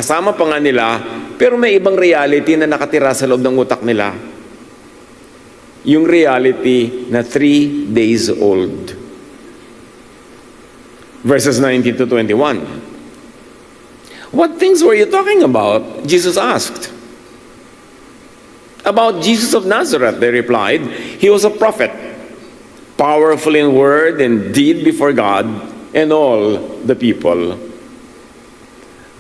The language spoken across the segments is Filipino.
kasama pa nga nila, pero may ibang reality na nakatira sa loob ng utak nila. Yung reality na 3 days old. Verses 19 to 21. What things were you talking about? Jesus asked. About Jesus of Nazareth, they replied. He was a prophet, powerful in word and deed before God and all the people.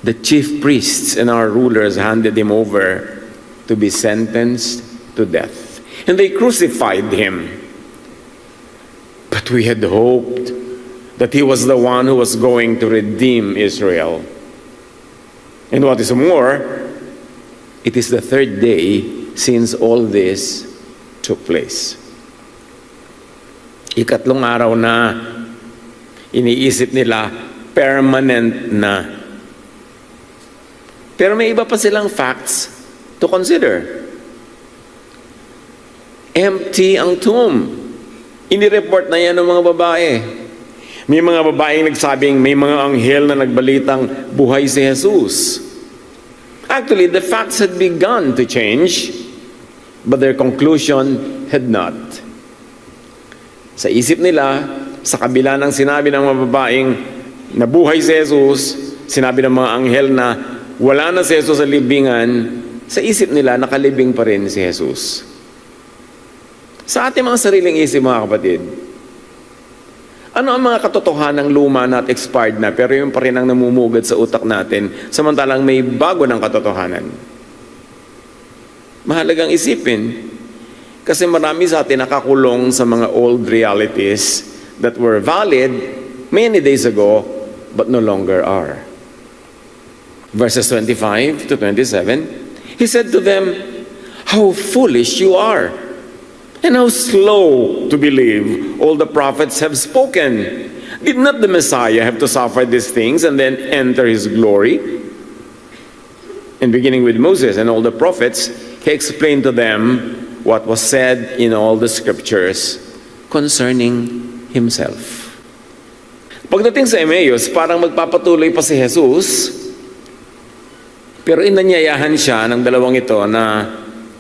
The chief priests and our rulers handed him over to be sentenced to death. And they crucified him. But we had hoped that he was the one who was going to redeem Israel. And what is more, it is the 3rd day since all this took place. Ikatlong araw na, iniisip nila, permanent na. Pero may iba pa silang facts to consider. Empty ang tomb. Inireport na yan ng mga babae. May mga babaeng nagsabing may mga anghel na nagbalitang buhay si Jesus. Actually, the facts had begun to change, but their conclusion had not. Sa isip nila, sa kabila ng sinabi ng mga babaeng nabuhay si Jesus, sinabi ng mga anghel na wala na si Jesus sa libingan, sa isip nila nakalibing pa rin si Jesus. Sa ating mga sariling isip, mga kapatid, ano ang mga katotohanang luma na at expired na pero yung pa rin ang namumugad sa utak natin samantalang may bago ng katotohanan? Mahalagang isipin kasi marami sa atin nakakulong sa mga old realities that were valid many days ago but no longer are. Verses 25 to 27, he said to them, "How foolish you are! And how slow to believe all the prophets have spoken. Did not the Messiah have to suffer these things and then enter his glory?" And beginning with Moses and all the prophets, he explained to them what was said in all the scriptures concerning himself. Pagdating sa Emmaus, parang magpapatuloy pa si Jesus, pero inanyayahan siya ng dalawang ito na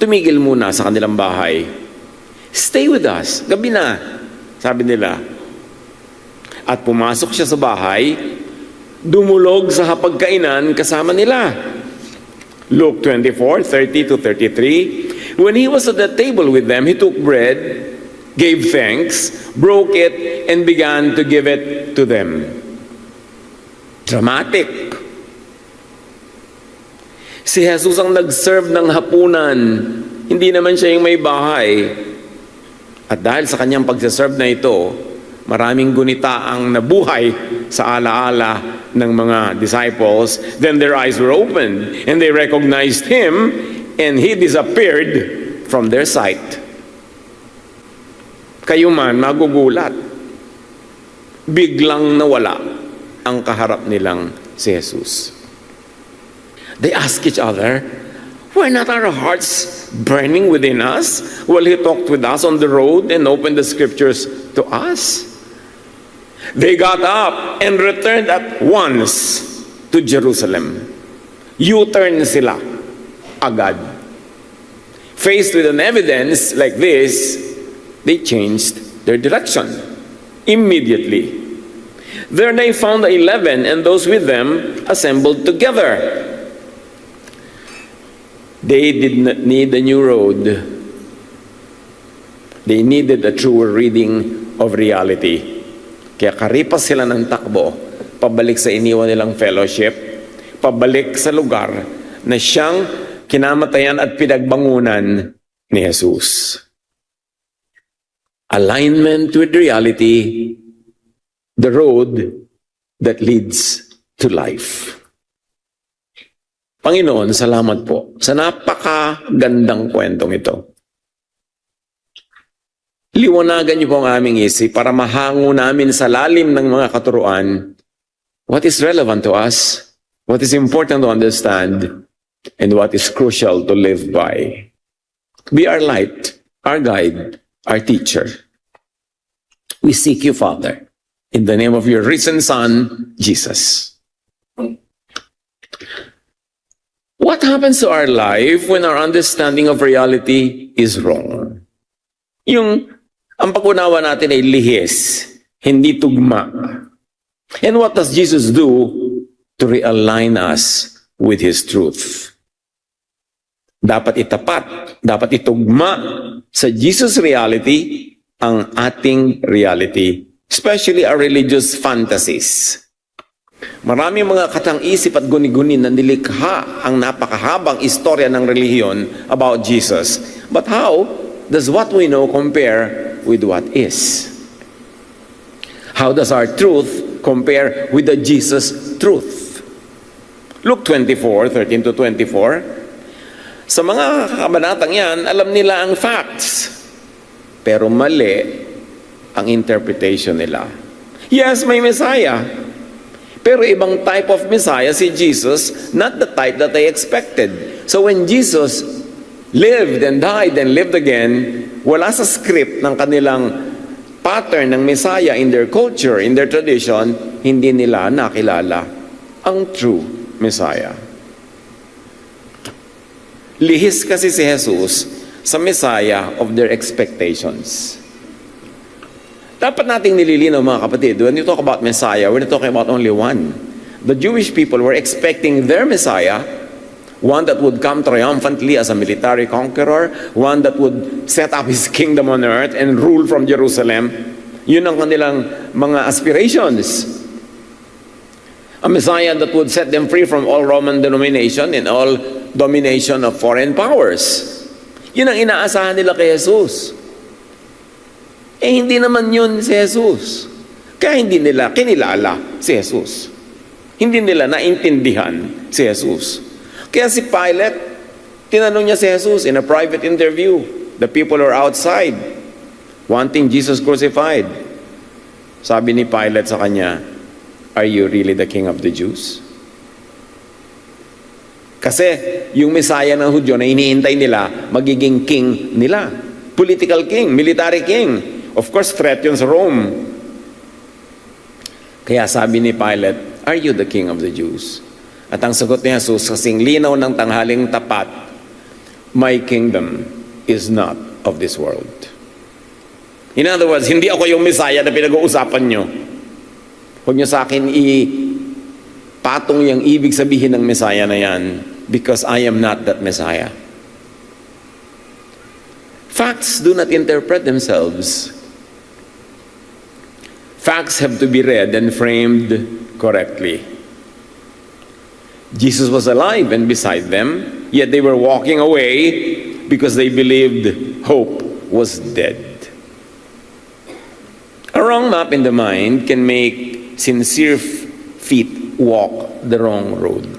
tumigil muna sa kanilang bahay. Stay with us. Gabi na, sabi nila. At pumasok siya sa bahay, dumulog sa hapagkainan kasama nila. Luke 24:30 to 33. When he was at the table with them, he took bread, gave thanks, broke it, and began to give it to them. Dramatic. Si Jesus ang nag-serve ng hapunan. Hindi naman siya yung may bahay. At dahil sa kanyang pagsaserve na ito, maraming gunita ang nabuhay sa alaala ng mga disciples. Then their eyes were opened, and they recognized him, and he disappeared from their sight. Kayo man magugulat. Biglang nawala ang kaharap nilang si Jesus. They ask each other, "Were not our hearts burning within us while he talked with us on the road and opened the scriptures to us?" They got up and returned at once to Jerusalem. U-turn sila agad. Faced with an evidence like this, they changed their direction immediately. There they found the 11 and those with them assembled together. They did not need a new road. They needed a truer reading of reality. Kaya karipas sila ng takbo, pabalik sa iniwan nilang fellowship, pabalik sa lugar na siyang kinamatayan at pinagbangunan ni Jesus. Alignment with reality, the road that leads to life. Panginoon, salamat po sa napakagandang kwentong ito. Liwanagan niyo po ang aming isip para mahango namin sa lalim ng mga katuruan what is relevant to us, what is important to understand, and what is crucial to live by. Be our light, our guide, our teacher. We seek you, Father, in the name of your risen Son, Jesus. What happens to our life when our understanding of reality is wrong? Ang pag-unawa natin ay lihis, hindi tugma. And what does Jesus do to realign us with His truth? Dapat itapat, dapat itugma sa Jesus reality ang ating reality, especially our religious fantasies. Maraming mga katang-isip at guni-guni na nilikha ang napakahabang istorya ng relihiyon about Jesus. But how does what we know compare with what is? How does our truth compare with the Jesus truth? Luke 24:13 to 24. Sa mga kabanatang yan, alam nila ang facts. Pero mali ang interpretation nila. Yes, may Messiah. Pero ibang type of Messiah si Jesus, not the type that they expected. So when Jesus lived and died and lived again, wala sa script ng kanilang pattern ng Messiah in their culture, in their tradition, hindi nila nakilala ang true Messiah. Lihis kasi si Jesus sa Messiah of their expectations. Dapat nating nililinaw mga kapatid, when you talk about Messiah, we're not talking about only one. The Jewish people were expecting their Messiah, one that would come triumphantly as a military conqueror, one that would set up his kingdom on earth and rule from Jerusalem. Yun ang kanilang mga aspirations. A Messiah that would set them free from all Roman domination and all domination of foreign powers. Yun ang inaasahan nila kay Jesus. Hindi naman yun si Jesus. Kaya hindi nila kinilala si Jesus. Hindi nila naintindihan si Jesus. Kaya si Pilate, tinanong niya si Jesus in a private interview. The people are outside, wanting Jesus crucified. Sabi ni Pilate sa kanya, "Are you really the king of the Jews?" Kasi yung Messiah ng Hudyo na iniintay nila, magiging king nila. Political king, military king. Of course, threat yun sa Rome. Kaya sabi ni Pilate, "Are you the king of the Jews?" At ang sagot ni Jesus, kasing linaw ng tanghaling tapat, "My kingdom is not of this world." In other words, hindi ako yung Messiah na pinag-uusapan nyo. Huwag nyo sa akin patong yung ibig sabihin ng Messiah na yan, because I am not that Messiah. Facts do not interpret themselves. Facts have to be read and framed correctly. Jesus was alive and beside them, yet they were walking away because they believed hope was dead. A wrong map in the mind can make sincere feet walk the wrong road.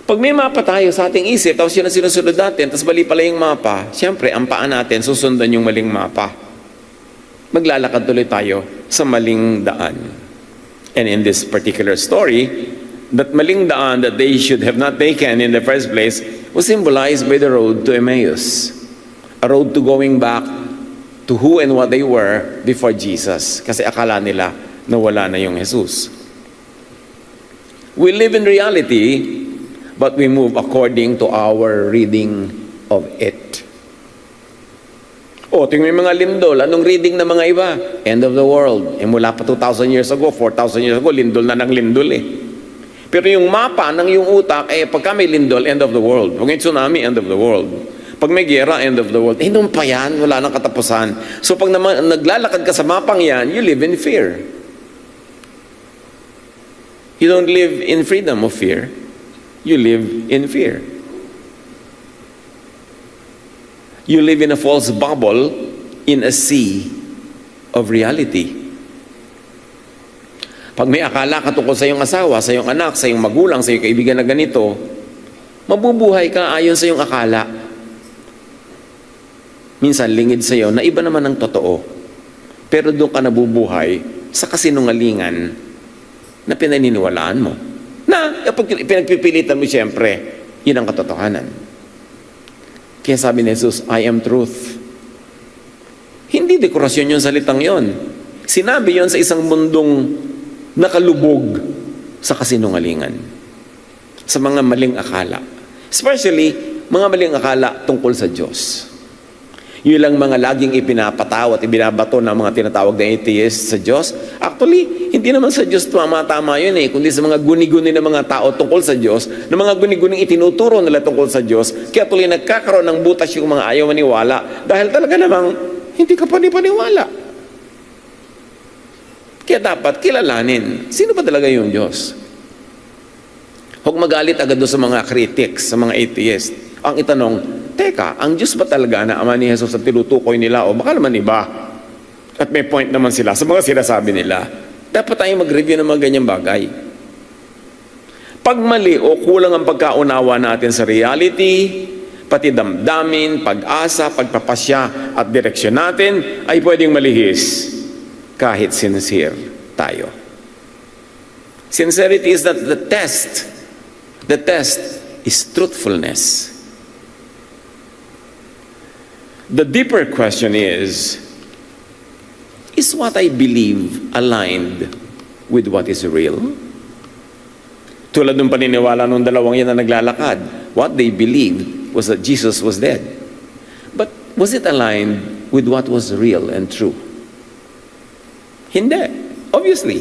Pag may mapa tayo sa ating isip, tapos yun ang sinusunod natin, tapos mali pala yung mapa, siyempre, ang paa natin, susundan yung maling mapa. Maglalakad tuloy tayo sa maling daan. And in this particular story, that maling daan that they should have not taken in the first place was symbolized by the road to Emmaus. A road to going back to who and what they were before Jesus. Kasi akala nila na wala na yung Jesus. We live in reality, but we move according to our reading of it. Tingnan yung mga lindol. Anong reading ng mga iba? End of the world. Mula pa 2,000 years ago, 4,000 years ago, lindol na ng lindol eh. Pero yung mapa ng yung utak, pagka may lindol, end of the world. Pag may tsunami, end of the world. Pag may gera, end of the world. Nung pa yan, wala nang katapusan. So pag naglalakad ka sa mapang yan, you live in fear. You don't live in freedom of fear. You live in fear. You live in a false bubble in a sea of reality. Pag may akala ka tungkol sa iyong asawa, sa iyong anak, sa iyong magulang, sa iyong kaibigan na ganito, mabubuhay ka ayon sa iyong akala. Minsan lingid sa iyo na iba naman ang totoo. Pero doon ka nabubuhay sa kasinungalingan na pinaniniwalaan mo. Na pinagpipilitan mo siyempre, yun ang katotohanan. Kaya sabi ni Jesus, I am truth. Hindi dekorasyon yung salitang yon. Sinabi yon sa isang mundong nakalubog sa kasinungalingan. sa mga maling akala. Especially, mga maling akala tungkol sa Diyos. Yun lang mga laging ipinapataw at ibinabato ng mga tinatawag na atheists sa Diyos. Actually, hindi naman sa Diyos tama yun kundi sa mga guni-guni ng mga tao tungkol sa Diyos, ng mga guni-guning itinuturo nila tungkol sa Diyos, kaya tuloy nagkakaroon ng butas yung mga ayaw maniwala dahil talaga namang hindi ka panipaniwala. Kaya dapat kilalanin, sino ba talaga yung Diyos? Huwag magalit agad doon sa mga critics, sa mga atheists. Ang itanong, teka, ang Diyos ba talaga na Ama ni Jesus ang tinutukoy nila o baka naman iba? At may point naman sila sa mga sinasabi nila. Dapat tayong mag-review ng mga ganyang bagay. Pag mali o kulang ang pagkaunawa natin sa reality, pati damdamin, pag-asa, pagpapasya at direksyon natin ay pwedeng malihis kahit sincere tayo. Sincerity is not the test. The test is truthfulness. The deeper question is what I believe aligned with what is real? Tulad ng paniniwala ng dalawang yan na naglalakad, what they believed was that Jesus was dead. But was it aligned with what was real and true? Hindi. Obviously.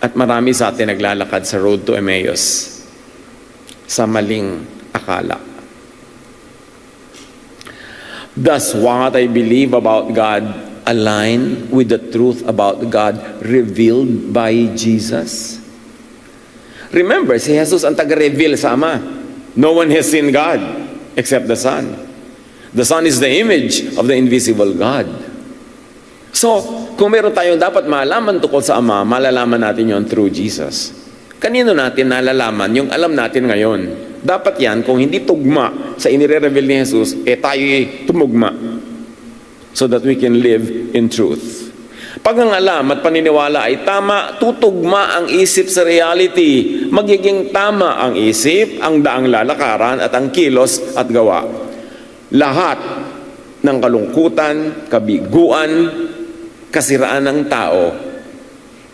At marami sa atin naglalakad sa road to Emmaus sa maling akala. Does what I believe about God align with the truth about God revealed by Jesus? Remember, si Jesus ang taga-reveal sa Ama. No one has seen God except the Son. The Son is the image of the invisible God. So, kung meron tayong dapat malaman tungkol sa Ama, malalaman natin yon through Jesus. Kanino natin nalalaman yung alam natin ngayon? Dapat yan, kung hindi tugma sa inire-reveal ni Jesus, tayo'y tumugma so that we can live in truth. Pag ang alam at paniniwala ay tama, tutugma ang isip sa reality. Magiging tama ang isip, ang daang lalakaran at ang kilos at gawa. Lahat ng kalungkutan, kabiguan, kasiraan ng tao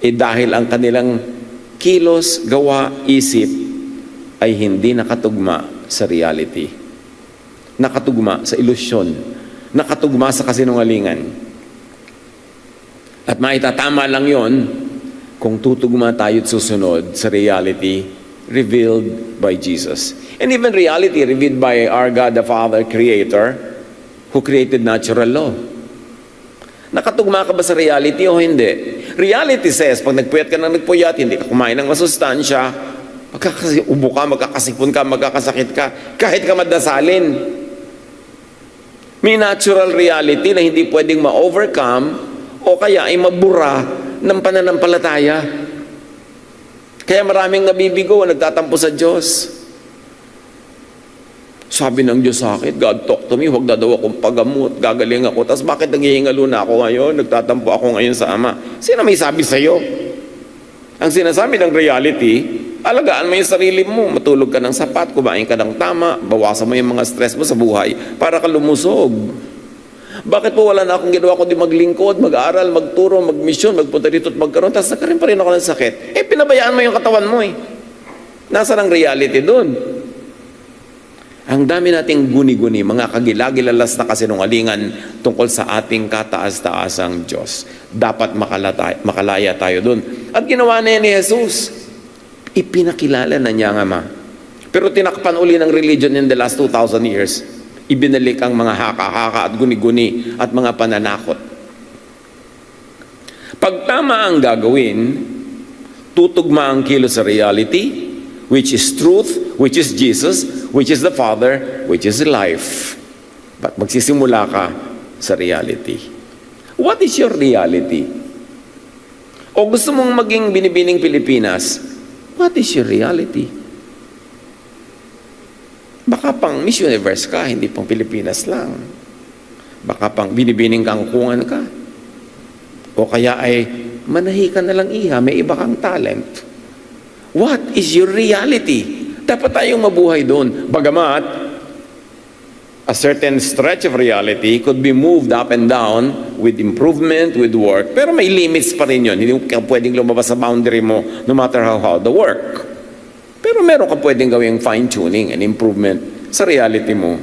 dahil ang kanilang kilos, gawa, isip ay hindi nakatugma sa reality. Nakatugma sa ilusyon. Nakatugma sa kasinungalingan. At maitatama lang yon kung tutugma tayo at susunod sa reality revealed by Jesus. And even reality revealed by our God the Father, Creator, who created natural law. Nakatugma ka ba sa reality o hindi? Reality says, pag nagpuyat ka ng nagpuyat, hindi ka kumain ng masustansya, magkakasiubo ka, magkakasipon ka, magkakasakit ka, kahit ka madasalin. May natural reality na hindi pwedeng ma-overcome o kaya ay mabura ng pananampalataya. Kaya maraming nabibigo, nagtatampo sa Diyos. Sabi ng Diyos sa akin, God talk to me, huwag na daw akong pagamot, gagaling ako. Tapos bakit naghihingalo na ako ngayon? Nagtatampo ako ngayon sa Ama. Sino may sabi sa'yo? Ang sinasabi ng reality, alagaan mo yung sarili mo, matulog ka ng sapat, kumain ka ng tama, bawasan mo yung mga stress mo sa buhay para ka lumusog. Bakit po wala na akong ginawa kundi maglingkod, mag-aaral, magturo, magmisyon, magpunta dito at magkaroon, tapos nagkaroon pa rin ako ng sakit? Pinabayaan mo yung katawan mo Nasaan ang reality doon? Ang dami nating guni-guni, mga kagilagilalas na kasinungalingan tungkol sa ating kataas-taasang Diyos. Dapat makalaya tayo doon. At ginawa na yan ni Jesus. Ipinakilala na niya ang Ama. Pero tinakpan uli ng religion in the last 2,000 years. Ibinalik ang mga haka-haka at guni-guni at mga pananakot. Pag tama ang gagawin, tutugma ang kilos sa reality, which is truth, which is Jesus, which is the Father, which is life. But magsisimula ka sa reality. What is your reality? O gusto mong maging binibining Pilipinas, what is your reality? Baka pang Miss Universe ka, hindi pang Pilipinas lang. Baka pang binibining kangkungan ka. O kaya ay manahi ka na lang may iba kang talent. What is your reality? Dapat tayong mabuhay doon. Bagamat, a certain stretch of reality could be moved up and down with improvement, with work. Pero may limits pa rin yun. Hindi ka pwedeng lumabas sa boundary mo no matter how hard the work. Pero meron ka pwedeng gawing fine-tuning and improvement sa reality mo.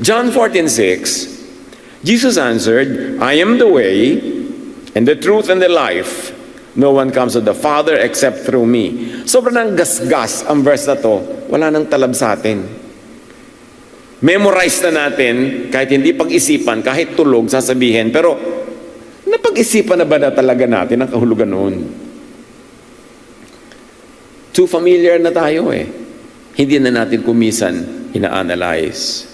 John 14:6, Jesus answered, I am the way, and the truth, and the life. No one comes to the Father except through me. Sobrang nang gasgas ang verse na to, wala nang talab sa atin. Memorize na natin, kahit hindi pag-isipan, kahit tulog, sasabihin, pero napag-isipan na ba na talaga natin ang kahulugan noon? Too familiar na tayo eh. Hindi na natin kumisan ina-analyze.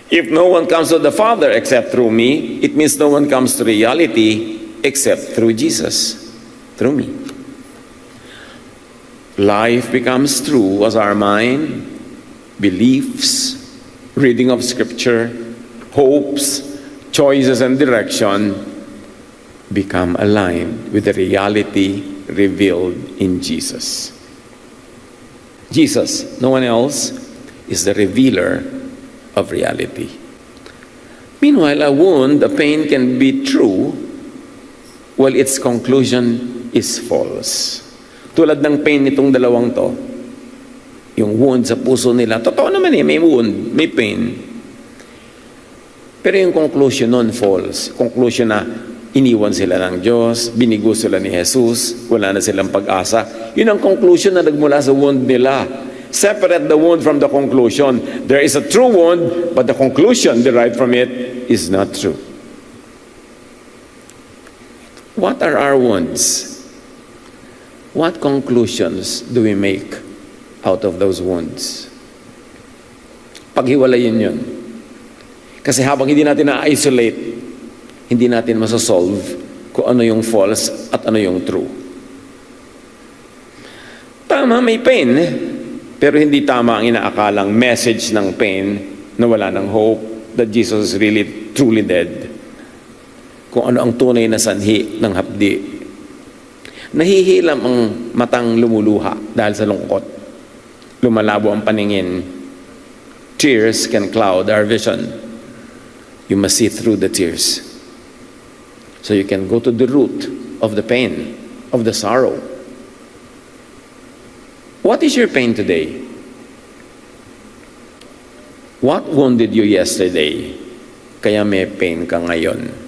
If no one comes to the Father except through me, it means no one comes to reality except through Jesus, through me. Life becomes true as our mind, beliefs, reading of Scripture, hopes, choices, and direction become aligned with the reality revealed in Jesus. Jesus, no one else, is the revealer of reality. Meanwhile, a wound, a pain can be true while its conclusion is false. Tulad ng pain nitong dalawang to, yung wound sa puso nila, totoo naman eh, may wound, may pain. Pero yung conclusion nun, false. Conclusion na iniwan sila ng Diyos, binigo sila ni Jesus, wala na silang pag-asa. Yun ang conclusion na nagmula sa wound nila. Separate the wound from the conclusion. There is a true wound, but the conclusion derived from it is not true. What are our wounds? What conclusions do we make out of those wounds? Paghiwalayin yun. Kasi habang hindi natin na-isolate, hindi natin masasolve kung ano yung false at ano yung true. Tama, may pain, pero hindi tama ang inaakalang message ng pain na wala ng hope, that Jesus is really, truly dead. Kung ano ang tunay na sanhi ng hapdi. Nahihilam ang matang lumuluha dahil sa lungkot. Lumalabo ang paningin. Tears can cloud our vision. You must see through the tears. So you can go to the root of the pain, of the sorrow. What is your pain today? What wounded you yesterday? Kaya may pain ka ngayon.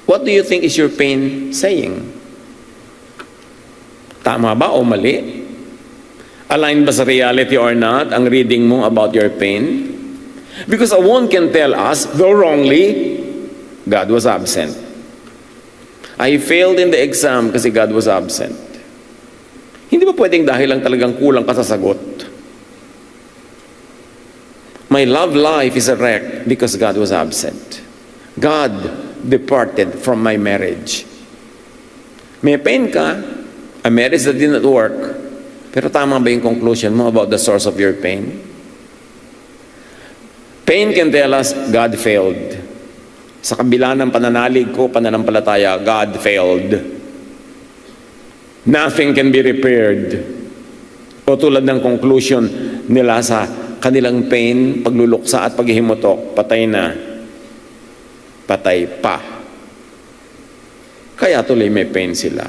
What do you think is your pain saying? Tama ba o mali? Aligned ba sa reality or not ang reading mo about your pain? Because a wound can tell us, though wrongly, God was absent. I failed in the exam kasi God was absent. Hindi ba pwedeng dahil lang talagang kulang ka sa sagot? My love life is a wreck because God was absent. God departed from my marriage. May pain ka, a marriage that did not work, pero tama ba yung conclusion mo about the source of your pain? Pain can tell us God failed. Sa kabila ng pananalig ko, pananampalataya, God failed. Nothing can be repaired. O tulad ng conclusion nila sa kanilang pain, pagluluksa at paghihimutok, patay na. Patay pa. Kaya tuloy may pain sila.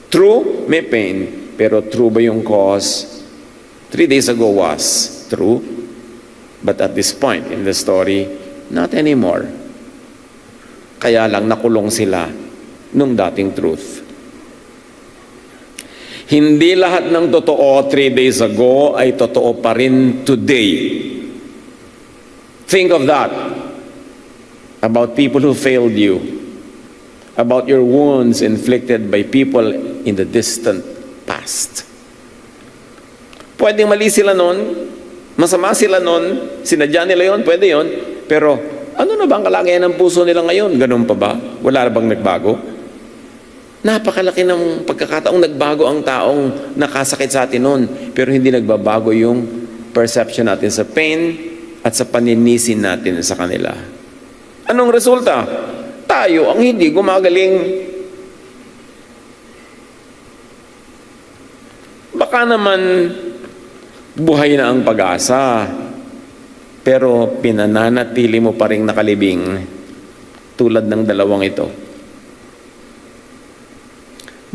True, may pain. Pero true ba yung cause? 3 days ago was true. But at this point in the story, not anymore. Kaya lang nakulong sila nung dating truth. Hindi lahat ng totoo 3 days ago ay totoo pa rin today. Think of that. About people who failed you. About your wounds inflicted by people in the distant past. Pwedeng mali sila nun, masama sila nun, sinadya nila yon, pwede yon, pero ano na ba ang kalagayan ng puso nila ngayon? Ganun pa ba? Wala na bang nagbago? Napakalaki ng pagkakataong nagbago ang taong nakasakit sa atin noon, pero hindi nagbabago yung perception natin sa pain at sa paninisin natin sa kanila. Anong resulta? Tayo ang hindi gumagaling. Baka naman buhay na ang pag-asa, pero pinananatili mo pa rin nakalibing tulad ng dalawang ito.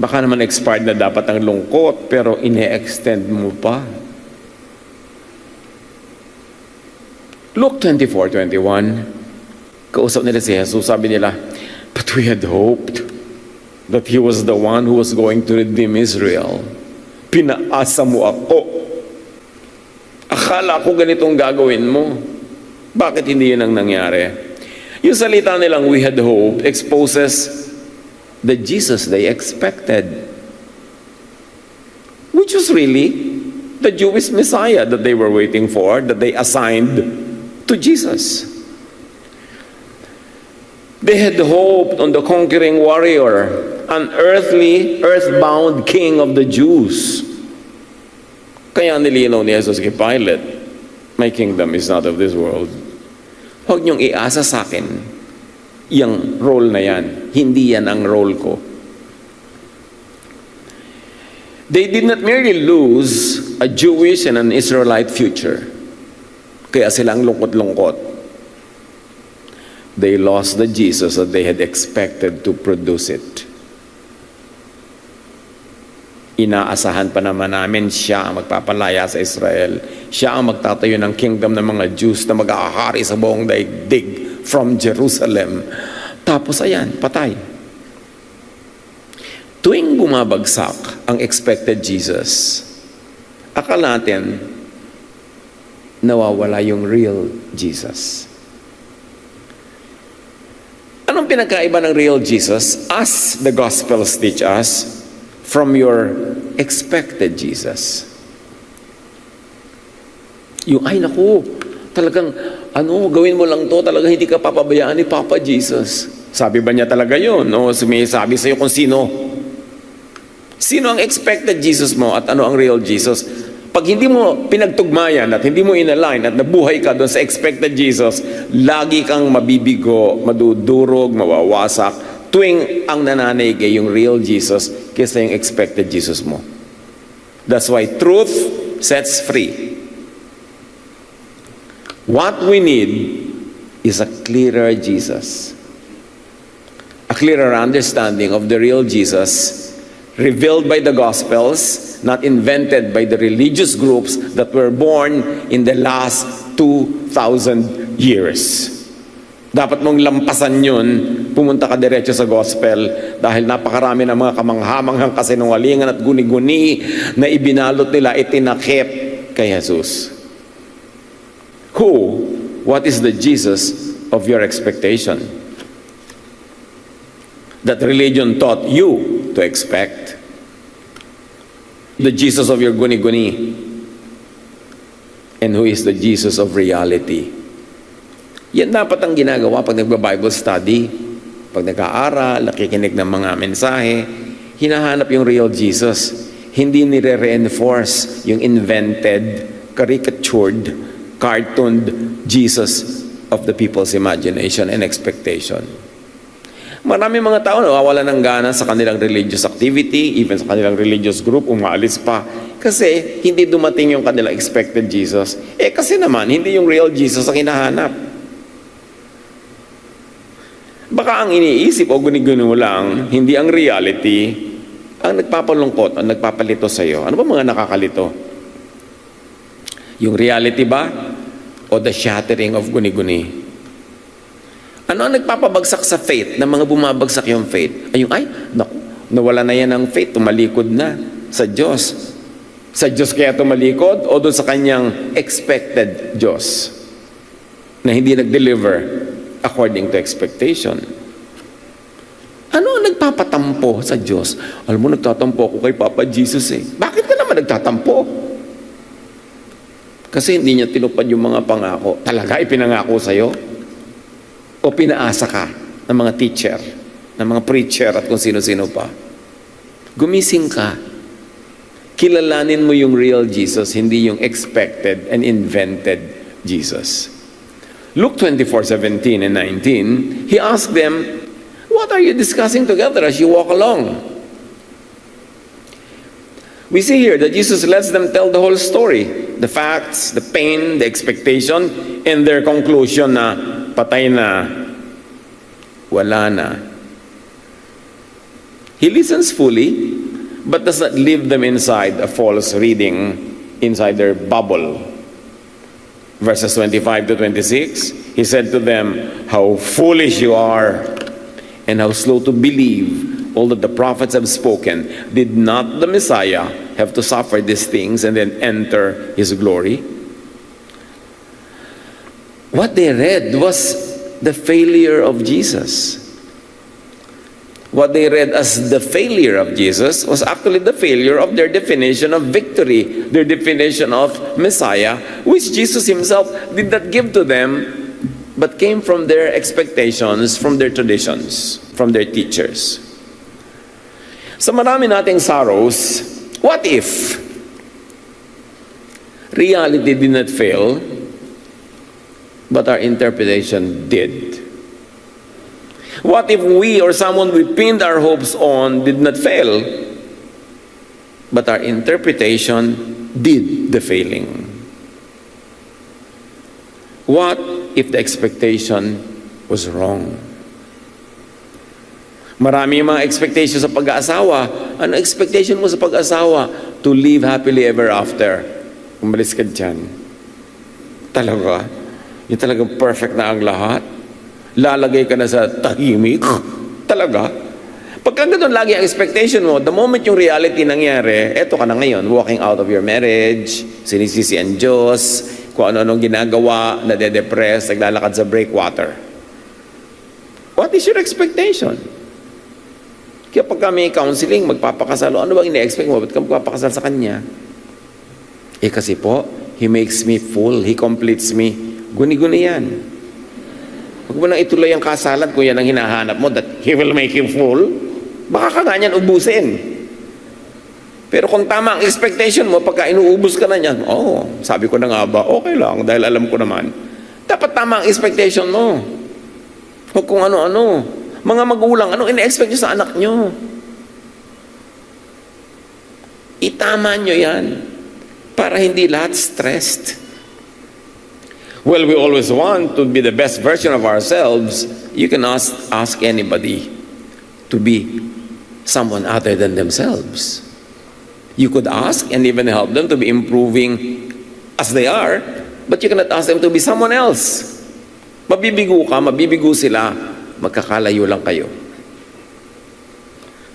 Baka naman expired na dapat ang lungkot, pero ine-extend mo pa. Luke 24:21, kausap nila si Jesus, sabi nila, but we had hoped that He was the one who was going to redeem Israel. Pinaasa mo ako. Akala ko ganitong gagawin mo. Bakit hindi yun ang nangyari? Yung salita nilang we had hope exposes the Jesus they expected, which was really the Jewish Messiah that they were waiting for, that they assigned to Jesus. They had hoped on the conquering warrior, an earthbound king of the Jews. Kaya nilinaw ni Jesus kay Pilate, my kingdom is not of this world. Huwag niyong iasa sa akin yung role na yan. Hindi yan ang role ko. They did not merely lose a Jewish and an Israelite future. Kaya silang lungkot-lungkot. They lost the Jesus that they had expected to produce it. Inaasahan pa naman namin siya ang magpapalaya sa Israel. Siya ang magtatayo ng kingdom ng mga Jews na mag-aahari sa buong daigdig from Jerusalem. Tapos ayan, patay. Tuwing bumabagsak ang expected Jesus, akala natin nawawala yung real Jesus. Anong pinagkaiba ng real Jesus as the Gospels teach us from your expected Jesus? Yung, ay naku, talagang, gawin mo lang to, talagang hindi ka papabayaan ni Papa Jesus. Sabi ba niya talaga yun? O sumisabi sa'yo kung sino? Sino ang expected Jesus mo at ano ang real Jesus? Pag hindi mo pinagtugmayan at hindi mo inalign at nabuhay ka doon sa expected Jesus, lagi kang mabibigo, madudurog, mawawasak, tuwing ang nananaig ay yung real Jesus kaysa yung expected Jesus mo. That's why truth sets free. What we need is a clearer Jesus. A clearer understanding of the real Jesus revealed by the Gospels, not invented by the religious groups that were born in the last 2,000 years. Dapat mong lampasan yun, pumunta ka diretso sa gospel dahil napakarami ng mga kamanghamanghang kasinungalingan at guni-guni na ibinalot nila, itinakip kay Jesus. What is the Jesus of your expectation? That religion taught you to expect. The Jesus of your guni-guni. And who is the Jesus of reality? Yan dapat ang ginagawa pag nagba-Bible study, pag nag-aaral, nakikinig ng mga mensahe, hinahanap yung real Jesus. Hindi nire-reinforce yung invented, caricatured, cartooned Jesus of the people's imagination and expectation. Marami mga tao nawawala ng gana sa kanilang religious activity, even sa kanilang religious group, umaalis pa. Kasi hindi dumating yung kanilang expected Jesus. Kasi naman, hindi yung real Jesus ang hinahanap. Baka ang iniisip o guni-guni mo lang, hindi ang reality, ang nagpapalungkot, ang nagpapalito sa iyo. Ano ba mga nakakalito? Yung reality ba? O the shattering of guni-guni? Ano ang nagpapabagsak sa faith, na mga bumabagsak yung faith? Naku, nawala na yan ang faith, tumalikod na sa Diyos. Sa Diyos kaya tumalikod o doon sa kanyang expected Diyos na hindi nag-deliver according to expectation. Ano ang nagpapatampo sa Diyos? Alam mo, nagtatampo ako kay Papa Jesus eh. Bakit ka naman nagtatampo? Kasi hindi niya tinupad yung mga pangako. Talaga ipinangako sa'yo? O pinaasa ka ng mga teacher, ng mga preacher at kung sino-sino pa? Gumising ka. Kilalanin mo yung real Jesus, hindi yung expected and invented Jesus. Luke 24:17 and 19, he asked them, what are you discussing together as you walk along? We see here that Jesus lets them tell the whole story. The facts, the pain, the expectation, and their conclusion na patay na, wala na. He listens fully, but does not leave them inside a false reading, inside their bubble. Verses 25 to 26, he said to them, "How foolish you are, and how slow to believe all that the prophets have spoken. Did not the Messiah have to suffer these things and then enter his glory?" What they read was the failure of Jesus. What they read as the failure of Jesus was actually the failure of their definition of victory, their definition of Messiah, which Jesus himself did not give to them, but came from their expectations, from their traditions, from their teachers. Sa marami nating sorrows, what if reality did not fail, but our interpretation did? What if we or someone we pinned our hopes on did not fail, but our interpretation did the failing? What if the expectation was wrong? Marami yung mga expectation sa pag-aasawa. Ano expectation mo sa pag-aasawa? To live happily ever after. Umalis ka dyan. Talaga? Yung talagang perfect na ang lahat? Lalagay ka na sa tahimik? Talaga? Pagka ganun lagi ang expectation mo, the moment yung reality nangyari, eto ka na ngayon, walking out of your marriage, sinisisi ang Diyos, kung ano-anong ginagawa, nade-depress, naglalakad sa breakwater. What is your expectation? Kaya pag may counseling, magpapakasal, ano bang ina-expect mo? Ba't ka magpapakasal sa kanya? Kasi po, He makes me full, He completes me. Guni-guni yan. Huwag mo nang ituloy ang kasalan kung yan ang hinahanap mo, that He will make you full. Baka ka nga niyan ubusin. Pero kung tama ang expectation mo, pagka inuubos ka na niyan, sabi ko na nga ba, okay lang, dahil alam ko naman. Dapat tama ang expectation mo. Huwag kung ano-ano. Mga magulang, anong ina-expect nyo sa anak nyo? Itama nyo yan para hindi lahat stressed. Well, we always want to be the best version of ourselves. You can ask anybody to be someone other than themselves. You could ask and even help them to be improving as they are, but you cannot ask them to be someone else. Mabibigo ka, mabibigo sila, magkakalayo lang kayo.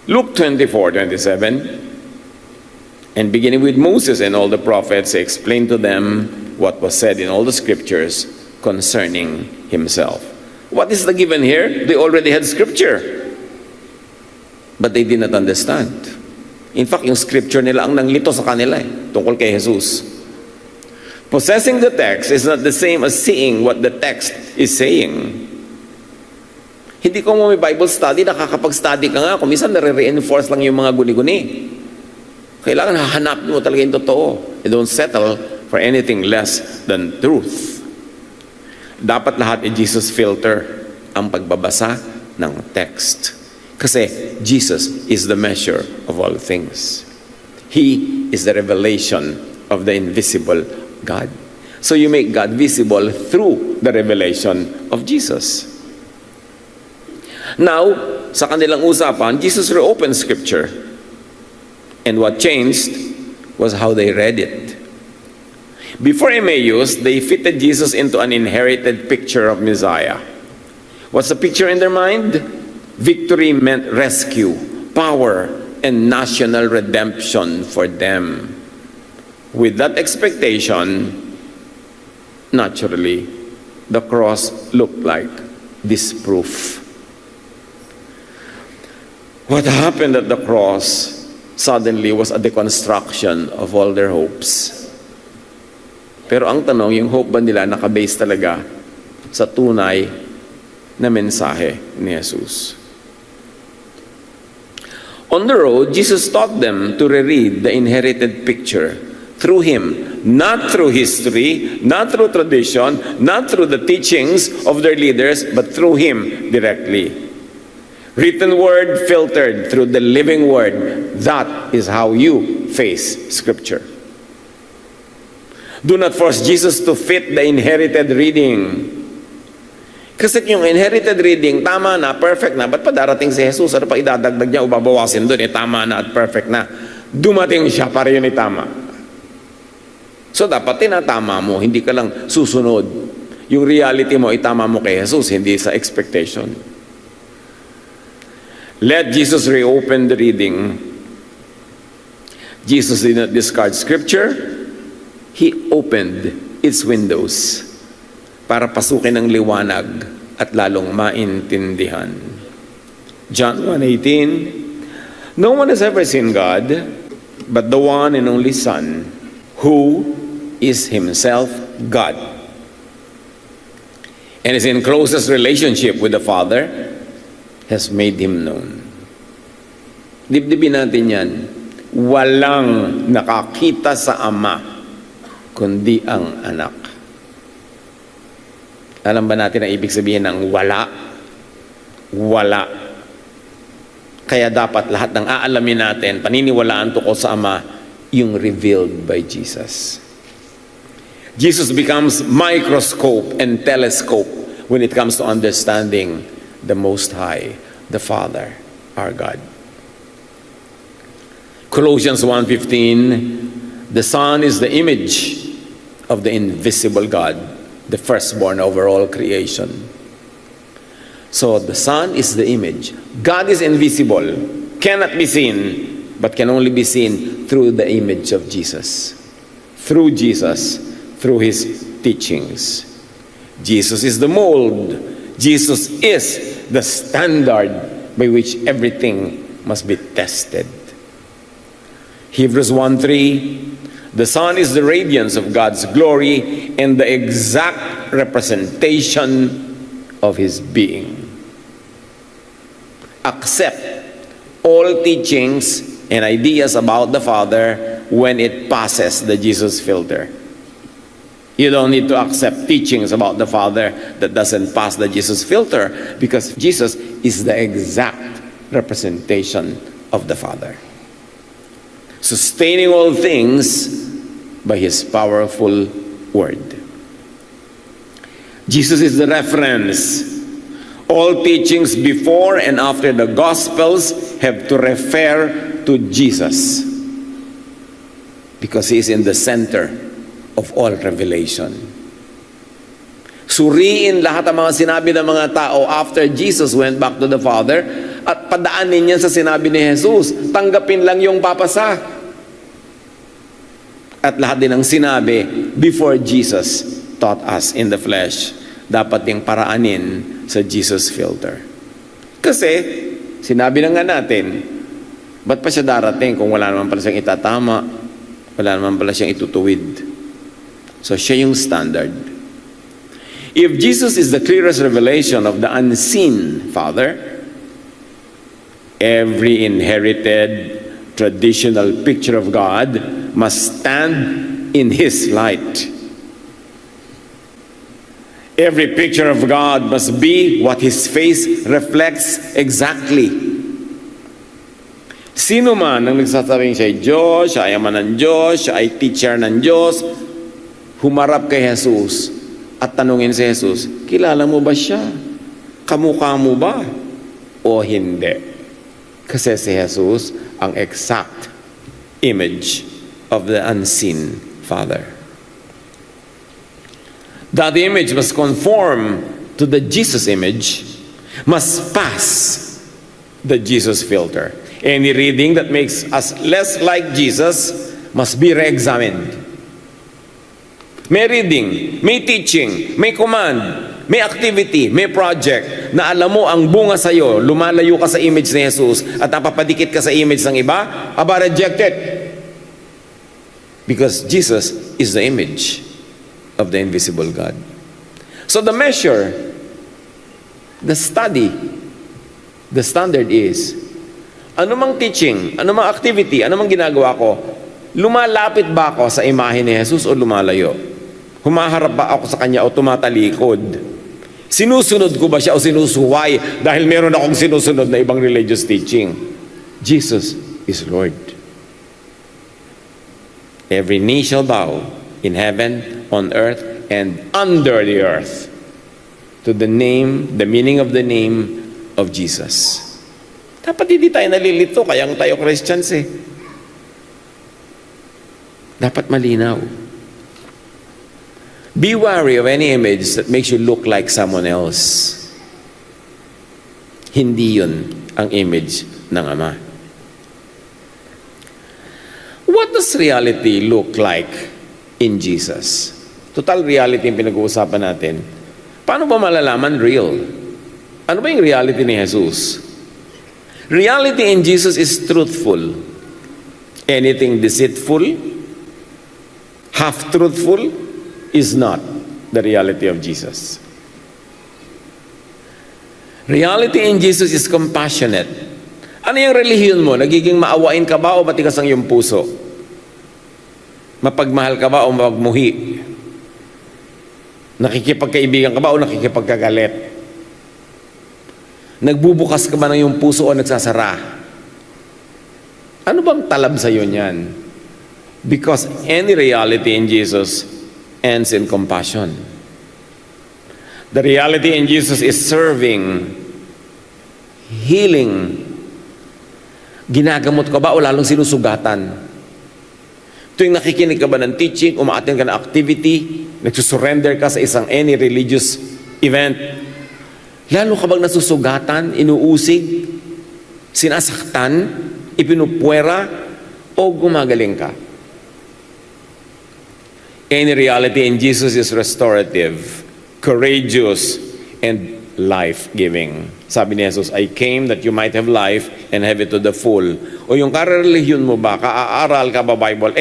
Luke 24:27, and beginning with Moses and all the prophets, he explained to them what was said in all the scriptures concerning himself. What is the given here? They already had scripture, but they did not understand. In fact, yung scripture nila ang nanglito sa kanila tungkol kay Jesus. Possessing the text is not the same as seeing what the text is saying. Hindi ko mo may Bible study, nakakapag-study ka nga, kung minsan nare-reinforce lang yung mga guni-guni. Kailangan hahanapin mo talaga yung totoo. You don't settle for anything less than truth. Dapat lahat i-Jesus filter ang pagbabasa ng text. Kasi Jesus is the measure of all things. He is the revelation of the invisible God. So you make God visible through the revelation of Jesus. Now, sa kanilang usapan, Jesus reopened Scripture. And what changed was how they read it. Before Emmaus, they fitted Jesus into an inherited picture of Messiah. What's the picture in their mind? Victory meant rescue, power, and national redemption for them. With that expectation, naturally, the cross looked like disproof. What happened at the cross suddenly was a deconstruction of all their hopes. Pero ang tanong, yung hope ba nila nakabase talaga sa tunay na mensahe ni Jesus? On the road, Jesus taught them to reread the inherited picture through Him, not through history, not through tradition, not through the teachings of their leaders, but through Him directly. Written word filtered through the living word. That is how you face Scripture. Do not force Jesus to fit the inherited reading. Kasi yung inherited reading, tama na, perfect na, ba't pa darating si Jesus? Ano pa idadagdag niya o babawasin doon? Tama na at perfect na. Dumating siya para yun tama. So dapat tinatama mo, hindi ka lang susunod. Yung reality mo, itama mo kay Jesus, hindi sa expectation. Let Jesus reopen the reading. Jesus did not discard Scripture. He opened its windows para pasukin ng liwanag at lalong maintindihan. John 1:18, no one has ever seen God, but the one and only Son, who is himself God, and is in closest relationship with the Father, has made him known. Dibdibin natin yan. Walang nakakita sa Ama, kundi ang Anak. Alam ba natin ang ibig sabihin ng wala? Wala. Kaya dapat lahat ng aalamin natin, paniniwalaan tungkol sa Ama, yung revealed by Jesus. Jesus becomes microscope and telescope when it comes to understanding the Most High, the Father, our God. Colossians 1:15, the Son is the image of the invisible God, the firstborn over all creation. So the Son is the image. God is invisible, cannot be seen, but can only be seen through the image of Jesus. Through Jesus, through His teachings. Jesus is the mold. Jesus is the standard by which everything must be tested. Hebrews 1:3, the Son is the radiance of God's glory and the exact representation of His being. Accept all teachings and ideas about the Father when it passes the Jesus filter. You don't need to accept teachings about the Father that doesn't pass the Jesus filter, because Jesus is the exact representation of the Father, sustaining all things by His powerful word. Jesus is the reference. All teachings before and after the Gospels have to refer to Jesus, because He is in the center of all revelation. Suriin lahat ng mga sinabi ng mga tao after Jesus went back to the Father, at padaanin yan sa sinabi ni Jesus. Tanggapin lang yung papasa. At lahat din ng sinabi before Jesus taught us in the flesh, dapat ding paraanin sa Jesus filter. Kasi sinabi na nga natin, ba't pa siya darating kung wala naman pala siyang itatama, wala naman pala siyang itutuwid? So siya yung standard. If Jesus is the clearest revelation of the unseen Father, every inherited traditional picture of God must stand in His light. Every picture of God must be what His face reflects exactly. Sino man ang nagsasabing siya ay Diyos, siya ay ama ng Diyos, siya ay teacher ng Diyos, humarap kay Jesus at tanungin si Jesus, kilala mo ba siya? Kamukha mo ba? O hindi? Kasi si Jesus ang exact image of the unseen Father. That image must conform to the Jesus image, must pass the Jesus filter. Any reading that makes us less like Jesus must be re-examined. May reading, may teaching, may command, may activity, may project na alam mo ang bunga sa iyo, lumalayo ka sa image ni Jesus at napapadikit ka sa image ng iba, aba rejected. Because Jesus is the image of the invisible God. So the measure, the study, the standard is, anumang teaching, anumang activity, anumang ginagawa ko, lumalapit ba ako sa imahe ni Jesus o lumalayo? Humaharap ba ako sa Kanya o tumatalikod? Sinusunod ko ba siya o sinusuway dahil meron akong sinusunod na ibang religious teaching? Jesus is Lord. Every knee shall bow in heaven, on earth, and under the earth. to the meaning of the name of Jesus. Dapat hindi tayo nalilito, kaya tayo Christians eh. Dapat malinaw. Be wary of any image that makes you look like someone else. Hindi yun ang image ng Ama. What does reality look like in Jesus? Total reality yung pinag-uusapan natin. Paano ba malalaman real? Ano ba yung reality ni Jesus? Reality in Jesus is truthful. Anything deceitful, half-truthful, is not the reality of Jesus. Reality in Jesus is compassionate. Ano yung relihiyon mo? Nagiging maawain ka ba o matigas ang iyong puso? Mapagmahal ka ba o mapagmuhi? Nakikipagkaibigan ka ba o nakikipagkagalit? Nagbubukas ka ba ng iyong puso o nagsasara? Ano bang talab sa iyo niyan? Because any reality in Jesus ends in compassion. The reality in Jesus is serving, healing. Ginagamot ka ba o lalong sinusugatan? Tuwing nakikinig ka ba ng teaching, umaattend ka ng activity, nagsusurrender ka sa isang any religious event, lalo ka bang nasusugatan, inuusig, sinasaktan, ipinupwera, o gumagaling ka? Any reality in Jesus is restorative, courageous, and life-giving. Sabi ni Jesus, I came that you might have life and have it to the full. O yung karelihiyon mo ba, kaaaral ka ba Bible,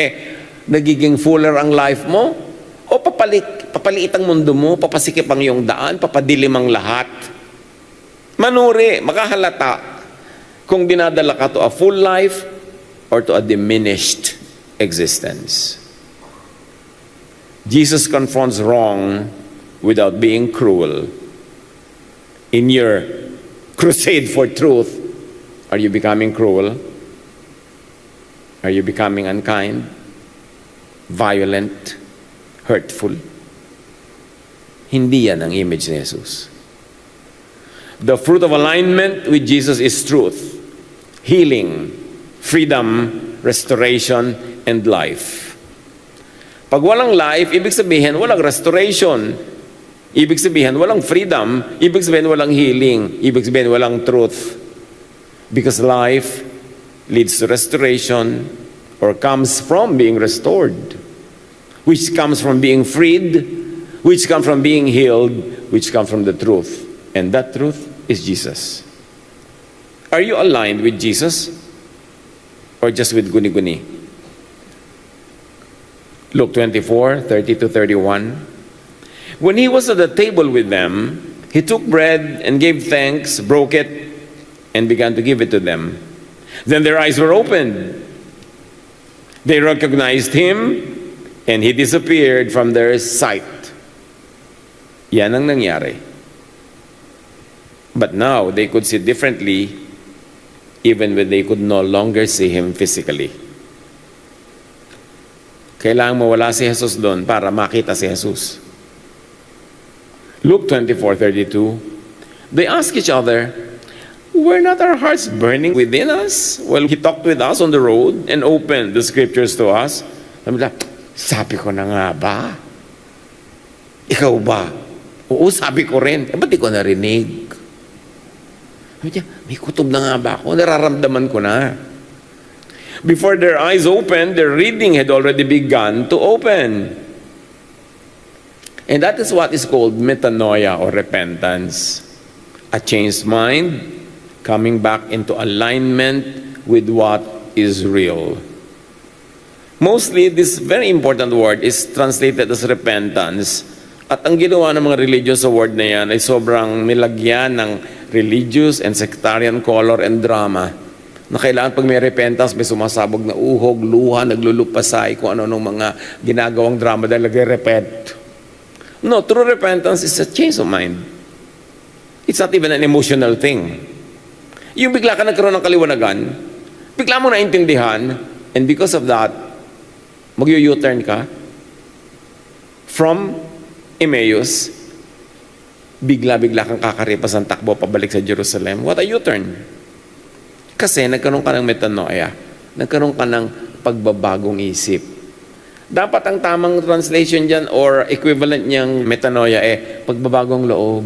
nagiging fuller ang life mo? O papaliit ang mundo mo, papasikip ang iyong daan, papadilim ang lahat? Manuri, makahalata kung dinadala ka to a full life or to a diminished existence. Jesus confronts wrong without being cruel. In your crusade for truth, are you becoming cruel? Are you becoming unkind, violent, hurtful? Hindi yan ang image ni Jesus. The fruit of alignment with Jesus is truth, healing, freedom, restoration, and life. Pag walang life, ibig sabihin walang restoration. Ibig sabihin walang freedom. Ibig sabihin walang healing. Ibig sabihin walang truth. Because life leads to restoration or comes from being restored, which comes from being freed, which comes from being healed, which comes from the truth. And that truth is Jesus. Are you aligned with Jesus or just with guni-guni? Luke 24:30-31. When he was at the table with them, he took bread and gave thanks, broke it, and began to give it to them. Then their eyes were opened. They recognized him, and he disappeared from their sight. Yan ang nangyari. But now they could see differently, even when they could no longer see him physically. Kailangan mawala si Jesus doon para makita si Jesus. Luke 24:32. They asked each other, were not our hearts burning within us while he talked with us on the road and opened the scriptures to us? Sabi ko na nga ba? Ikaw ba? Oo, sabi ko rin. Ba't di ko narinig? May kutob na nga ba ako? Nararamdaman ko na. Before their eyes opened, their reading had already begun to open. And that is what is called metanoia or repentance. A changed mind coming back into alignment with what is real. Mostly, this very important word is translated as repentance. At ang ginawa ng mga religion sa word na yan ay sobrang nilagyan ng religious and sectarian color and drama. Na kailangan pag may repentance, may sumasabog na uhog, luha, naglulupasay, kung ano nung mga ginagawang drama dahil nag-repent. No, true repentance is a change of mind. It's not even an emotional thing. Yung bigla ka nagkaroon ng kaliwanagan, bigla mo naintindihan, and because of that, mag-u-turn ka from Emmaus, bigla-bigla kang kakaripas ng takbo pabalik sa Jerusalem, what a U-turn. Kasi nagkaroon ka ng metanoia, nagkaroon ka ng pagbabagong isip. Dapat ang tamang translation dyan or equivalent niyang metanoia pagbabagong loob,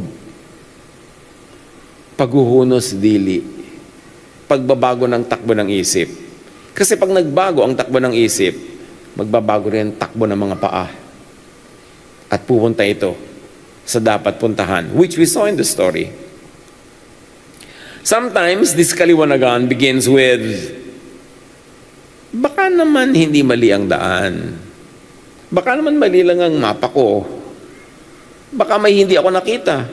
paghuhunos dili, pagbabago ng takbo ng isip. Kasi pag nagbago ang takbo ng isip, magbabago rin ang takbo ng mga paa. At pupunta ito sa dapat puntahan, which we saw in the story. Sometimes, this kaliwanagan begins with, baka naman hindi mali ang daan. Baka naman mali lang ang mapa ko. Baka may hindi ako nakita.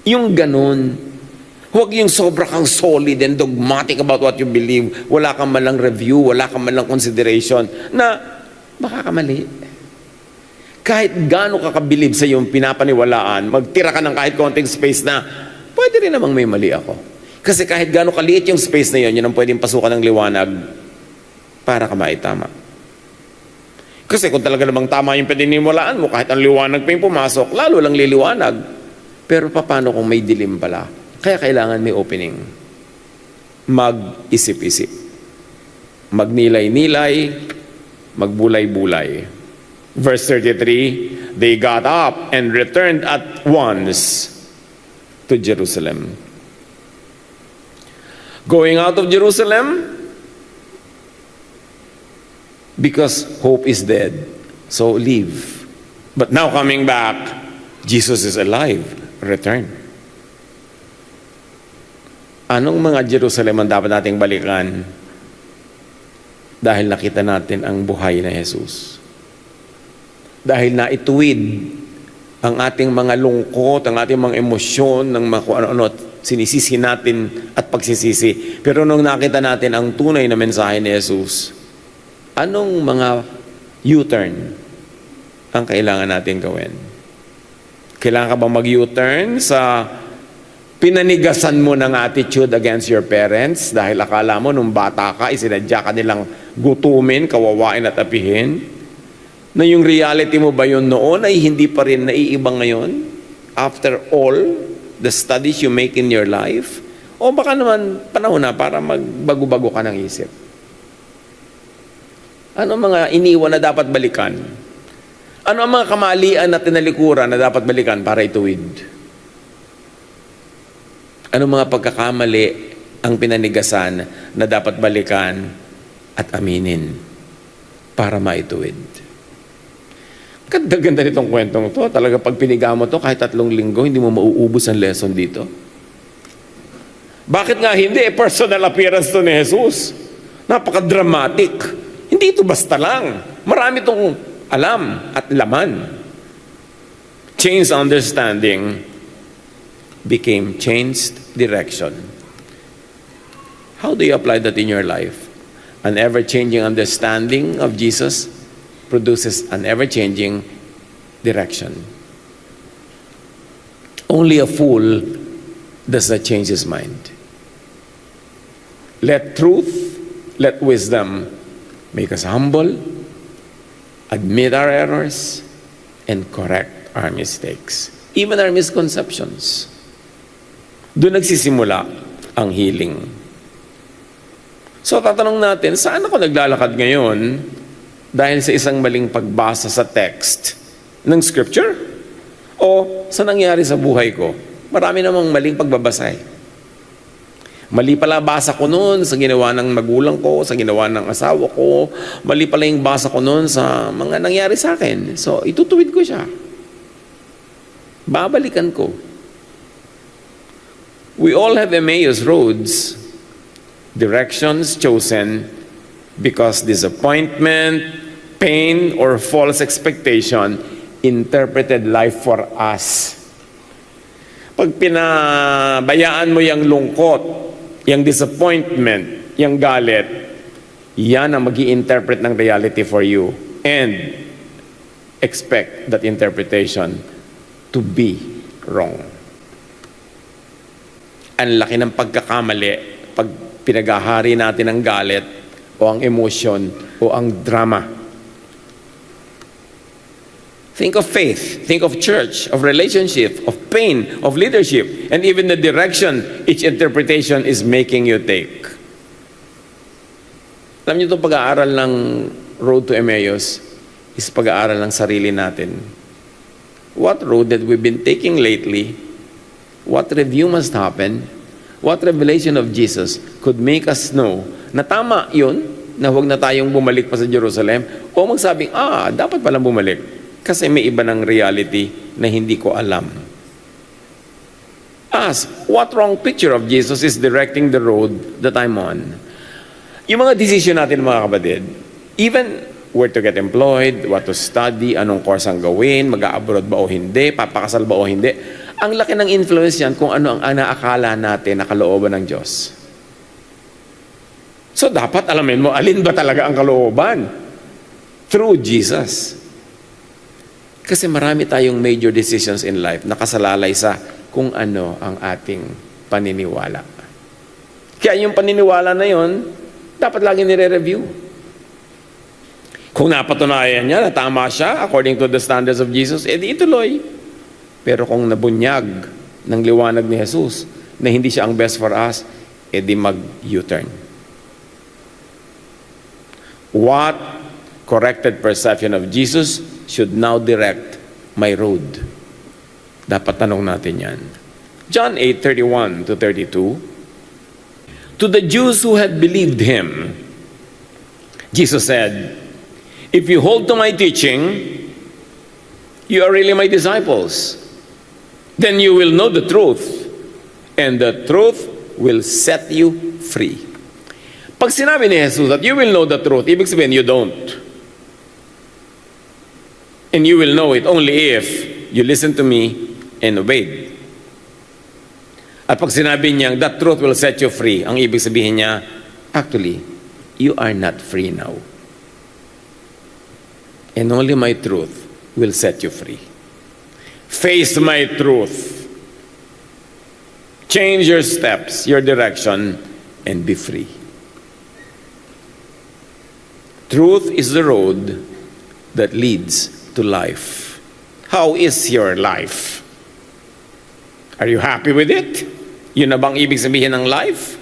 Yung ganun. Huwag yung sobra kang solid and dogmatic about what you believe. Wala kang malang review, wala kang malang consideration na baka ka mali. Kahit gaano ka kabilib sa iyong pinapaniwalaan, magtira ka ng kahit konting space na pwede rin namang may mali ako. Kasi kahit gaano kaliit yung space na yun ang pwedeng pasukan ng liwanag para ka maitama. Kasi kung talaga namang tama yung pininiwalaan mo, kahit ang liwanag pa yung pumasok, lalo lang liliwanag. Pero paano kung may dilim pala? Kaya kailangan may opening. Mag-isip-isip. Magnilay-nilay, magbulay-bulay. Verse 33, they got up and returned at once to Jerusalem. Going out of Jerusalem, because hope is dead, so leave. But now coming back, Jesus is alive. Return. Anong mga Jerusalem ang dapat nating balikan? Dahil nakita natin ang buhay na Jesus. Dahil naituwid ang ating mga lungkot, ang ating mga emosyon, ng mga ano-ano, sinisisi natin at pagsisisi. Pero nung nakita natin ang tunay na mensahe ni Jesus, anong mga U-turn ang kailangan natin gawin? Kailangan ka bang mag-U-turn sa pinanigasan mo ng attitude against your parents dahil akala mo nung bata ka, isinadya ka nilang gutumin, kawawain at apihin? Na yung reality mo ba yun noon ay hindi pa rin naiiba ngayon? After all the studies you make in your life? O baka naman panahon na para magbago-bago ka ng isip? Ano mga iniwan na dapat balikan? Ano ang mga kamalian na tinalikuran na dapat balikan para ituwid? Ano mga pagkakamali ang pinanigasan na dapat balikan at aminin para maituwid? Ganda-ganda nitong kwentong to. Talaga pag piniga mo to, kahit 3 linggo, hindi mo mauubos ang lesson dito. Bakit nga hindi? Personal appearance to ni Jesus. Napaka-dramatic. Hindi ito basta lang. Marami itong alam at laman. Changed understanding became changed direction. How do you apply that in your life? An ever-changing understanding of Jesus produces an ever-changing direction. Only a fool does not change his mind. Let truth, let wisdom make us humble, admit our errors, and correct our mistakes. Even our misconceptions. Doon nagsisimula ang healing. So tatanong natin, saan ako naglalakad ngayon dahil sa isang maling pagbasa sa text ng scripture? O sa nangyari sa buhay ko? Marami namang maling pagbabasa. Mali pala basa ko noon sa ginawa ng magulang ko, sa ginawa ng asawa ko. Mali pala yung basa ko noon sa mga nangyari sa akin. So itutuwid ko siya. Babalikan ko. We all have Emmaus roads, directions chosen because disappointment, pain, or false expectation interpreted life for us. Pag pinabayaan mo yung lungkot, yung disappointment, yung galit, yan ang mag-i-interpret ng reality for you. And expect that interpretation to be wrong. Ang laki ng pagkakamali pag pinaghahari natin ang galit o ang emosyon o ang drama. Think of faith, think of church, of relationship, of pain, of leadership, and even the direction each interpretation is making you take. Alam niyo itong pag-aaral ng Road to Emmaus is pag-aaral ng sarili natin. What road that we've been taking lately? What review must happen? What revelation of Jesus could make us know na tama yun, na huwag na tayong bumalik pa sa Jerusalem, o magsabing, dapat palang bumalik kasi may iba ng reality na hindi ko alam. Ask, what wrong picture of Jesus is directing the road that I'm on? Yung mga decision natin, mga kapatid, even where to get employed, what to study, anong course ang gawin, mag-a-abroad ba o hindi, papakasal ba o hindi, ang laki ng influence yan kung ano ang naakala natin na kalooban ng Diyos. So dapat alamin mo, alin ba talaga ang kalooban? Through Jesus. Kasi marami tayong major decisions in life na kasalalay sa kung ano ang ating paniniwala. Kaya yung paniniwala na yon, dapat lagi nire-review. Kung napatunayan niya na tama siya according to the standards of Jesus, edi ituloy. Pero kung nabunyag ng liwanag ni Jesus na hindi siya ang best for us, edi mag-U-turn. What corrected perception of Jesus should now direct my road? Dapat tanong natin yan. John 8:31 to 32. To the Jews who had believed him, Jesus said, "If you hold to my teaching, you are really my disciples. Then you will know the truth, and the truth will set you free." Pag sinabi ni Jesus that you will know the truth, ibig sabihin you don't. And you will know it only if you listen to me and obey. At pag sinabi niya, that truth will set you free, ang ibig sabihin niya, actually, you are not free now. And only my truth will set you free. Face my truth. Change your steps, your direction, and be free. Truth is the road that leads to life. How is your life? Are you happy with it? Yun na bang ibig sabihin ng life?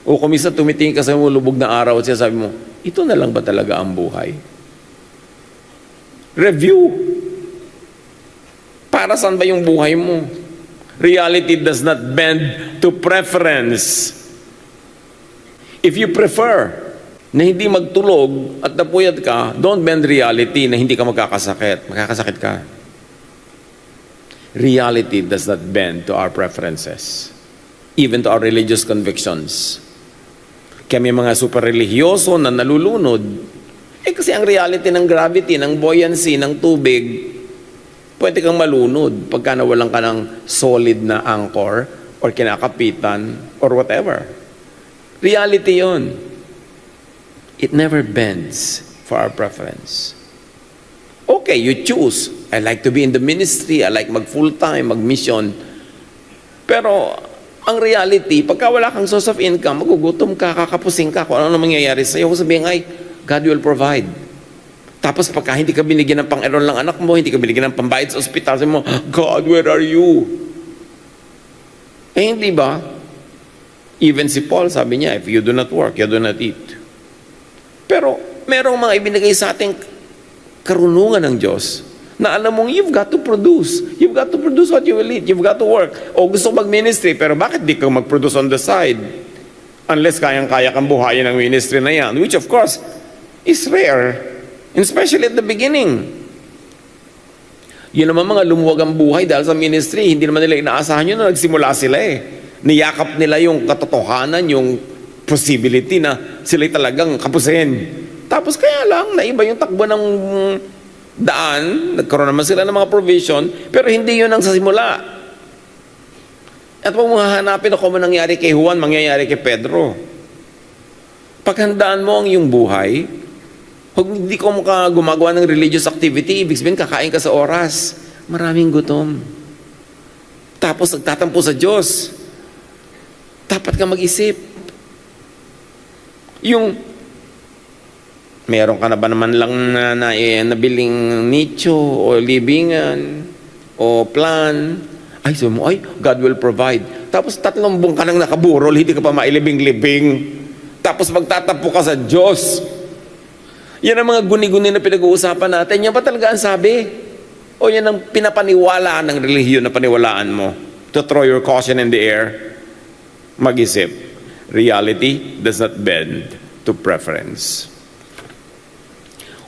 O kung minsan tumitingin ka sa lubog na araw at sinasabi mo, ito na lang ba talaga ang buhay? Review. Para saan ba yung buhay mo? Reality does not bend to preference. If you prefer na hindi magtulog at napuyat ka, don't bend reality na hindi ka magkakasakit. Magkakasakit ka. Reality does not bend to our preferences, even to our religious convictions. Kaya may mga super religyoso na nalulunod, kasi ang reality ng gravity, ng buoyancy, ng tubig, pwede kang malunod pagka nawalan ka ng solid na anchor or kinakapitan or whatever. Reality yon. It never bends for our preference. Okay, you choose. I like to be in the ministry. I like mag full-time, mag-mission. Pero ang reality, pagka wala kang source of income, magugutom ka, kakapusing ka, kung ano mangyayari sa'yo, sabihin ay, God will provide. Tapos pagka hindi ka binigyan ng pang-enroll ng anak mo, hindi ka binigyan ng pambayad sa ospital, sabi mo, God, where are you? Hindi ba? Even si Paul, sabi niya, if you do not work, you do not eat. Pero merong mga ibinigay sa ating karunungan ng Diyos na alam mong you've got to produce. You've got to produce what you will eat. You've got to work. O gusto mag-ministry, pero bakit di ka mag-produce on the side? Unless kayang-kaya kang buhayin ng ministry na yan, which of course is rare, and especially at the beginning. Yun naman mga lumuwag ang buhay dahil sa ministry, hindi naman nila inaasahan yun na nagsimula sila Niyakap nila yung katotohanan, yung possibility na sila talagang kapusin. Tapos kaya lang, naiba yung takbo ng daan, nagkaroon naman sila ng mga provision, pero hindi yun ang sa simula. At kung mahahanapin ako man nangyari kay Juan, mangyayari kay Pedro. Paghandaan mo ang iyong buhay, huwag hindi ko gumagawa ng religious activity, ibig sabihin kakain ka sa oras, maraming gutom. Tapos nagtatampo sa Diyos. Dapat ka mag-isip. Yung Meron ka na ba naman lang nabiling nicho o libingan o plan? Ay, sabi mo, ay, God will provide. Tapos 3 buwan ka nang nakaburol, hindi ka pa mailibing-libing. Tapos magtatapo ka sa Diyos. Yan ang mga guni-guni na pinag-uusapan natin. Yan ba talaga ang sabi? O yan ang pinapaniwalaan ng relihiyon na paniwalaan mo? To throw your caution in the air? Mag-isip. Reality does not bend to preference.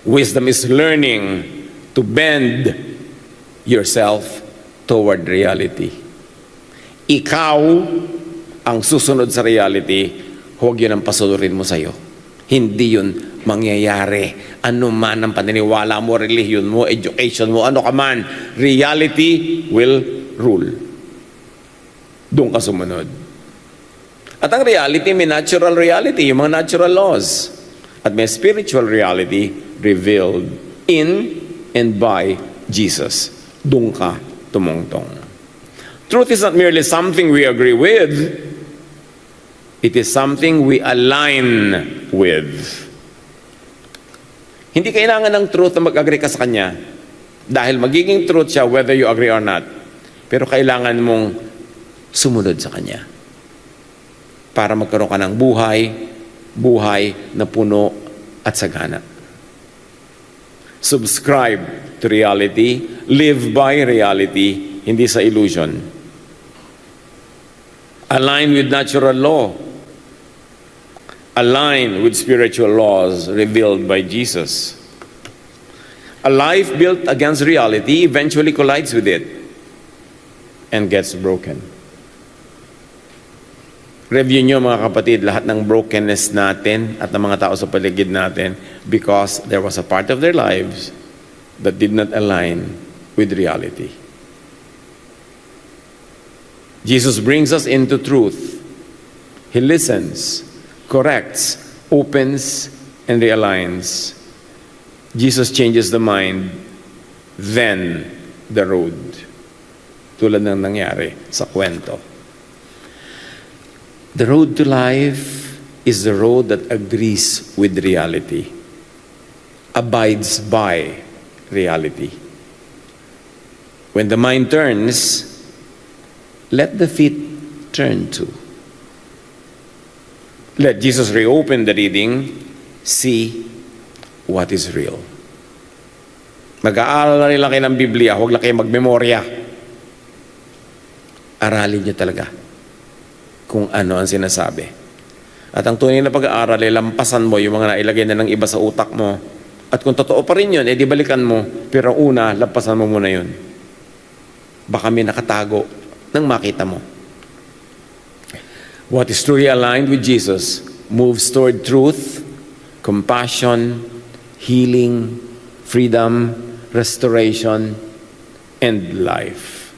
Wisdom is learning to bend yourself toward reality. Ikaw ang susunod sa reality, huwag yun ang pasunurin mo sa'yo. Hindi yun mangyayari. Ano man ang paniniwala mo, relihiyon mo, education mo, ano ka man, reality will rule. Doon ka sumunod. At ang reality, may natural reality, yung mga natural laws. At may spiritual reality revealed in and by Jesus. Doon ka tumungtong. Truth is not merely something we agree with. It is something we align with. Hindi kailangan ng truth na mag-agree ka sa Kanya. Dahil magiging truth siya whether you agree or not. Pero kailangan mong sumunod sa Kanya. Para magkaroon ka ng buhay na puno at sagana. Subscribe to reality, live by reality, hindi sa illusion. Align with natural law. Align with spiritual laws revealed by Jesus. A life built against reality eventually collides with it and gets broken. Review nyo mga kapatid, lahat ng brokenness natin at ng mga tao sa paligid natin because there was a part of their lives that did not align with reality. Jesus brings us into truth. He listens, corrects, opens, and realigns. Jesus changes the mind, then the road. Tulad ng nangyari sa kwento. The road to life is the road that agrees with reality, abides by reality. When the mind turns, let the feet turn too. Let Jesus reopen the reading, see what is real. Mag-aaral na rin kayo ng Biblia, huwag lang kayo magmemorya. Aralin niyo talaga kung ano ang sinasabi. At ang tunay na pag-aaral ay lampasan mo yung mga nailagay na ng iba sa utak mo. At kung totoo pa rin yun, di balikan mo. Pero una, lampasan mo muna yun. Baka may nakatago nang makita mo. What is truly aligned with Jesus moves toward truth, compassion, healing, freedom, restoration, and life.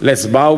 Let's bow.